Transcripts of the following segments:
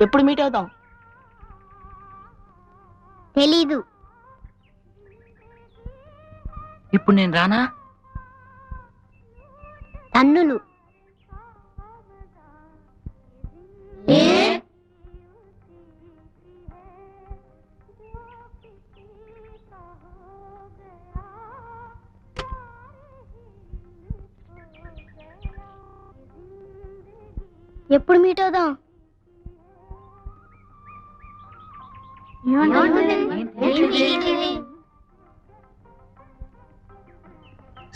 ఎప్పుడు మీట్ అవుతాం? తెలీదు. ఇప్పుడు నేను రానా? తన్నులు. ఎప్పుడు మీట్ అవుదాం?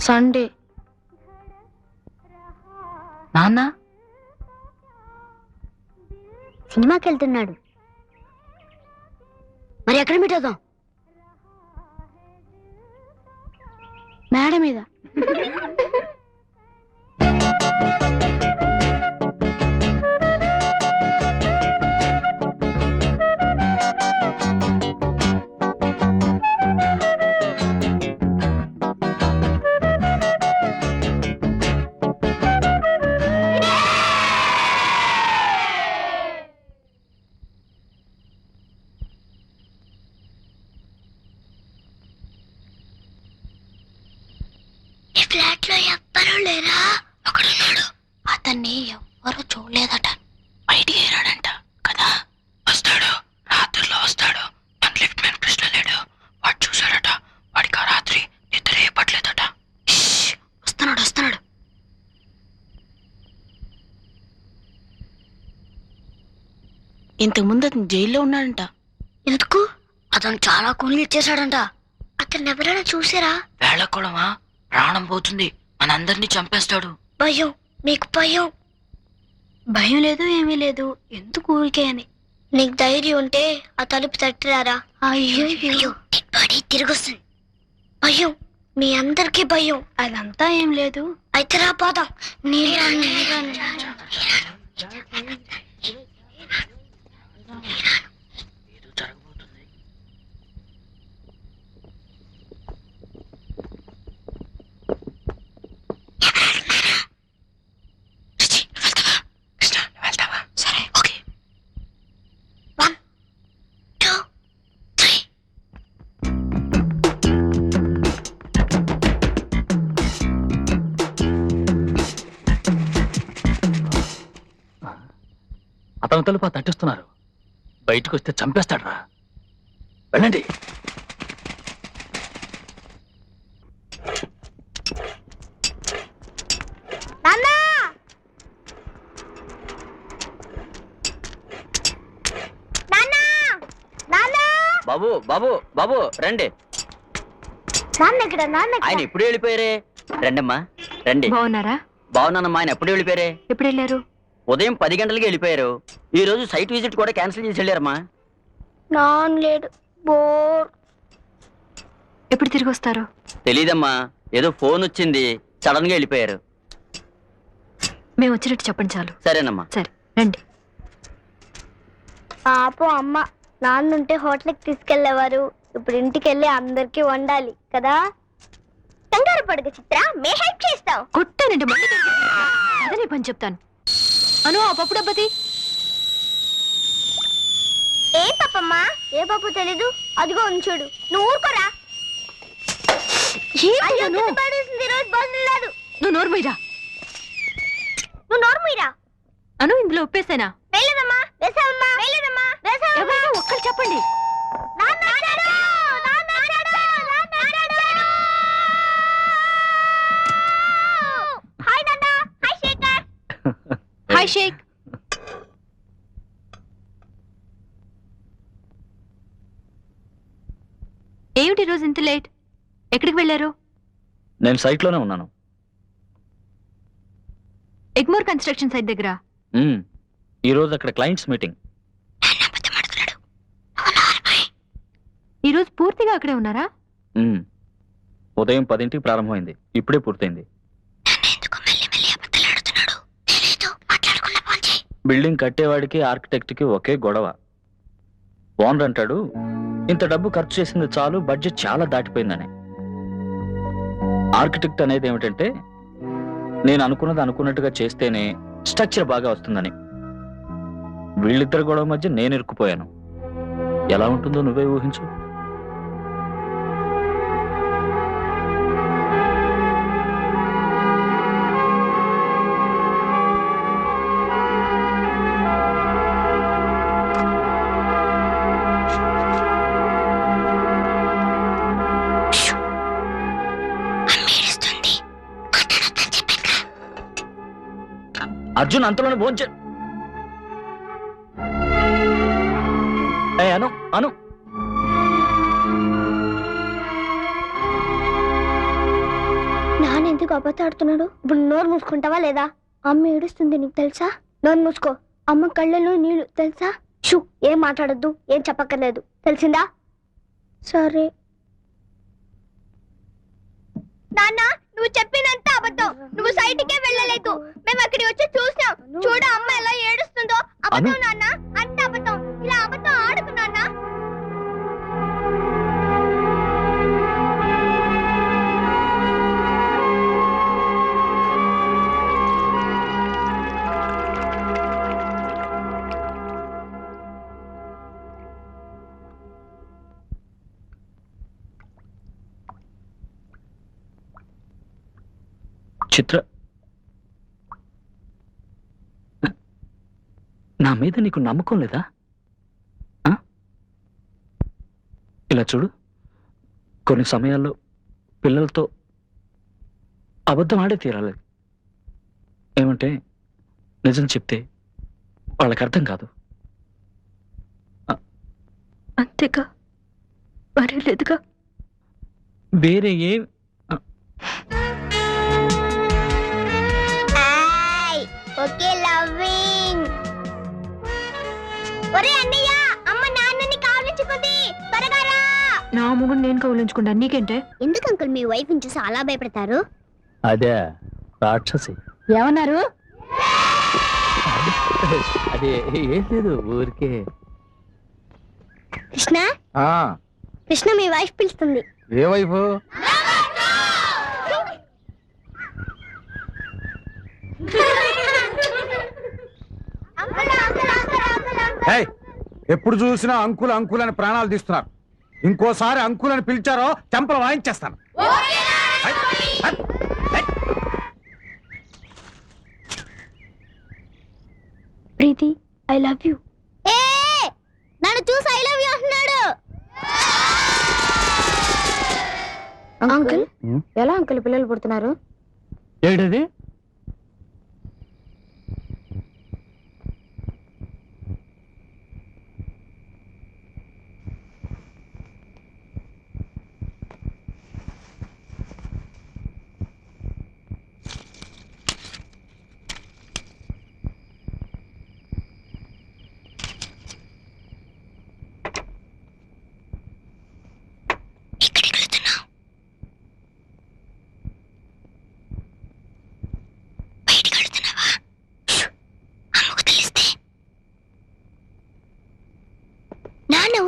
సండే. నాన్న సినిమాకి వెళ్తున్నాడు. మరి ఎక్కడ మీట్ అవుదాం? మేడ మీద. ఫ్లాట్ లో ఎవ్వరూ లేరా? అక్కడున్నాడు. అతన్ని ఎవ్వరూ చూడలేదట. బయటికి ఏరాడంట కదా. వస్తాడు, రాత్రిలో వస్తాడు. మన లిఫ్ట్ మ్యాన్ కృష్ణ లేడు, వాడు చూశాడట. వాడికి ఆ రాత్రి నిద్రే పట్టలేదట. వస్తున్నాడు వస్తున్నాడు. ఇంతకుముందు అతను జైల్లో ఉన్నాడంట. ఎందుకు? అతను చాలా కూలి ఇచ్చేశాడంట. అతన్ని ఎవరైనా చూసారా? వేళకోళమా, ప్రాణం పోతుంది, మనందరినీ చంపేస్తాడు. భయం. మీకు భయం? భయం లేదు, ఏమీ లేదు. ఎందుకు ఊరికే అని. నీకు ధైర్యం ఉంటే ఆ తలుపు తట్టిరారా? అయ్యో బాడీ తిరిగొస్తుంది. భయం. మీ అందరికీ భయం. అదంతా ఏం లేదు. అయితే రా పోదాం. ఏదో జరగబోతుంది. కృష్ణ, వెళ్తావా? సరే, ఓకే. 1 2 3. అతను తలుపు తట్టిస్తున్నారు. బయటకు వస్తే చంపేస్తాడు రా. వెళ్ళండి. బాబు బాబు బాబు రండి. ఆయన ఎప్పుడు వెళ్ళిపోయారే? రండమ్మా రండి. బాగున్నారా? బాగున్నానమ్మా. ఆయన ఎప్పుడు వెళ్ళిపోయారే? ఎప్పుడు వెళ్ళారు? ఉదయం 10 గంటలకి వెళ్ళిపోయారు. ఈ రోజు సైట్ విజిట్ కూడా క్యాన్సిల్ చేసి వెళ్ళారమ్మా. నాన్ లేడు. బోర్. ఎప్పుడు తిరిగి వస్తారు? తెలీదమ్మా, ఏదో ఫోన్ వచ్చింది, సడన్ గా వెళ్ళిపోయారు. మేము వచ్చినట్టు చెప్పండి చాలు. సరేనమ్మా. సరే రండి. పాపం అమ్మ. నాన్నుంటే హోటల్కి తీసుకెళ్లేవారు. ఇప్పుడు ఇంటికి వెళ్ళి అందరికి వండాలి కదా. కంగారు పడుగు చిత్ర, మే హెల్ప్ చేస్తావు. కొట్టానండి మళ్ళీ అదే పని చెప్తాను. అను, ఆ పప్పు డబ్బతి. ఏ పప్పమ్మా? ఏ పప్పు తెలీదు. అదిగో ఉంచుడు. నువ్వు ఊరుకోరా. నువ్వు నోరు మీరా. నువ్వు నోరు మీరా. అను, ఇందులో ఉప్పేసానా? వేలేదమ్మా. వేసావమ్మా. వేలేదమ్మా. ఎవరైనా ఒక్కరు చెప్పండి. హాయ్ నాన్న. హాయ్ శేఖర్. హాయ్ షేక్. ఏమిటి రోజు ఇంత లేట్? ఎక్కడికి వెళ్ళారు? నేను సైట్లోనే ఉన్నాను. ఎగ్మోర్ కన్స్ట్రక్షన్ సైట్ దగ్గర. ఈ రోజు అక్కడ క్లయింట్స్ మీటింగ్. ఈ రోజు పూర్తిగా అక్కడే ఉన్నారా? ఉదయం 10ంటికి ప్రారంభమైంది, ఇప్పుడే పూర్తయింది. బిల్డింగ్ కట్టేవాడికి ఆర్కిటెక్ట్కి ఒకే గొడవ. ఓనర్ అంటాడు, ఇంత డబ్బు ఖర్చు చేసింది చాలు, బడ్జెట్ చాలా దాటిపోయిందని. ఆర్కిటెక్ట్ అనేది ఏమిటంటే, నేను అనుకున్నది అనుకున్నట్టుగా చేస్తేనే స్ట్రక్చర్ బాగా వస్తుందని. వీళ్ళిద్దరి గొడవ మధ్య నేను ఇరుక్కుపోయాను. ఎలా ఉంటుందో నువ్వే ఊహించు. అర్జున్ అంతలోనే భోంచే. అను అను నాన్న ఎందుకు అబద్ధాడుతున్నాడు? ఇప్పుడు నోరు మూసుకుంటావా లేదా? అమ్మ ఏడుస్తుంది, నీకు తెలుసా? నోరు మూసుకో. అమ్మ కళ్ళలో నీళ్లు, తెలుసా? షూ, ఏం మాట్లాడద్దు, ఏం చెప్పక్కర్లేదు, తెలిసిందా? సరే. నాన్న, నువ్వు చెప్పినంత అబద్ధం. నువ్వు సైట్కే వెళ్ళలేదు. మేము అక్కడికి వచ్చి చూసాం. చూడు అమ్మ ఎలా ఏడుస్తుందో. అబద్ధం నాన్న, అంత అబద్ధం. ఇలా అబద్ధం ఆడుకు నాన్న. చిత్ర, నా మీద నీకు నమ్మకం లేదా? ఇలా చూడు, కొన్ని సమయాల్లో పిల్లలతో అబద్ధం ఆడే తీరాలి. ఏమంటే నిజం చెప్తే వాళ్ళకి అర్థం కాదు. అంతేగా, మరే లేదుగా. వేరే ఏం ఓకే, లవింగ్. ఒరే అన్నయ్య, అమ్మ నాన్నని కావలించుకుంది, త్వరగా రా. నా మొగుడు నేను కౌలించుకుంటా, నీకేంటే? ఎందుకు అంకుల్ మీ వైఫ్ ని చూసి అలా భయపడతారు? అదే రాక్షసి. ఏమన్నారు? అదే ఏం లేదు, ఊరికే. కృష్ణ, కృష్ణ మీ వైఫ్ పిలుస్తుంది. ఏ వైఫ్? ఎప్పుడు చూసినా అంకుల్ అంకుల్ అని ప్రాణాలు తీస్తున్నారు. ఇంకోసారి అంకుల్ అని పిలిచారో చెంపలు వాయించేస్తాను. ప్రీతి, ఐ లవ్ యూ. నన్ను చూసి ఐ లవ్ యూ అంటున్నాడు. అంకుల్, ఎలా అంకుల్ పిల్లలు పుడుతున్నారు? ఏంటది?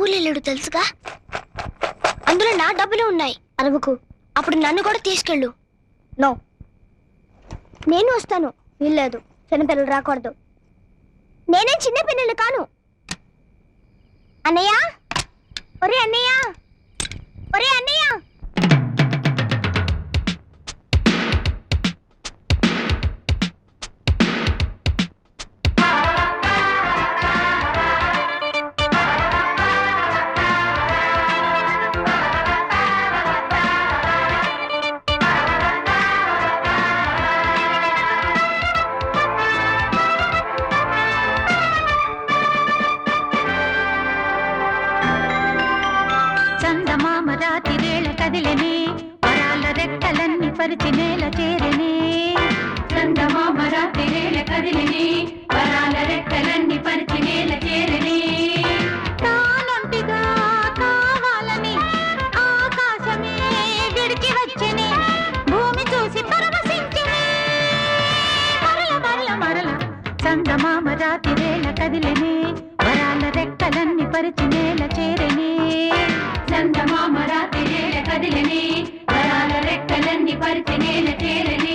ఊళ్ళెళ్ళాడు తెలుసుగా. అందులో నా డబ్బులు ఉన్నాయి. అరవకు, అప్పుడు నన్ను కూడా తీసుకెళ్ళు. నో, నేను వస్తాను. వీల్లేదు, చిన్నపిల్లలు రాకూడదు. నేనేం చిన్నపిల్లలు కాను. అన్నయ్య, ఒరే అన్నయ్య, ఒరే అన్నయ్య. పరిచి నేల చేరనే చందమామ రాత్రి నేల కదిలినే వరాల రెక్కలన్నీ పరిచి నేల చేరనే తానొంటిగా కావాలని ఆకాశమే విడిచి వచ్చనే భూమి చూసి పరవశించనే మరల మరల మరల చందమామ రాత్రి నేల కదిలినే వరాల రెక్కలన్నీ పరిచి నేల చేరనే చందమామ రాత్రి నేల కదిలినే వరాల రెక్కలన్నీ పరిచి నేల చేరనే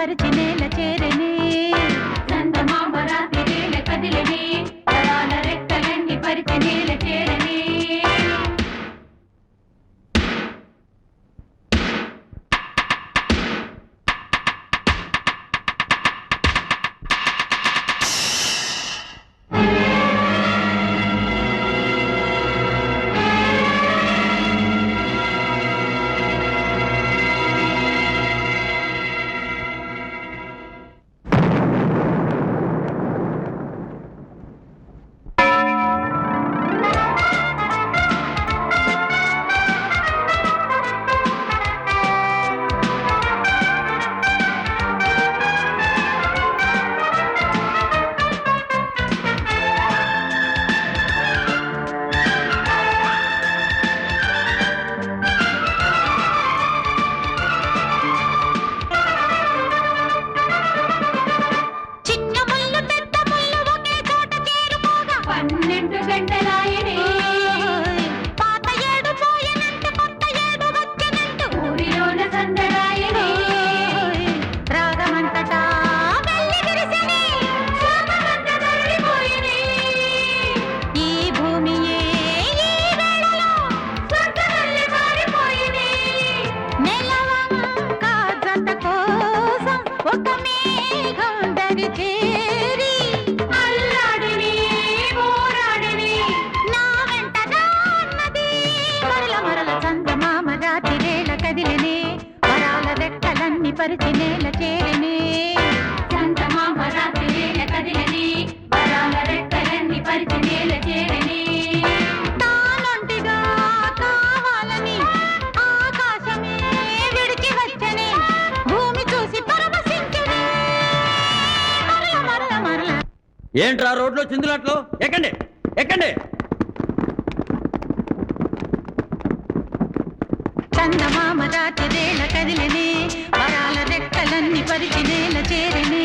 పరిచి నేల చేరనే చందమామ రాత్రివేళ కదిలినే వరాల రెక్కలన్నీ పరిచి నేల చేరనే పరిచి నేల చేరనే చందమామ రాత్రివేళ కదిలినే వరాల రెక్కలన్నీ పరిచి నేల చేరనే తానొంటిగా కావాలని ఆకాశమే విడిచి వచ్చనే భూమి చూసి పరవశించనే మరల మరల మరల. ఏంట్రా రోడ్లో చిందులాట్లు? ఎక్కండి ఎక్కండి. చందమామ రాత్రివేళ కదిలినే వరాల రెక్కలన్నీ పరిచి నేల చేరనే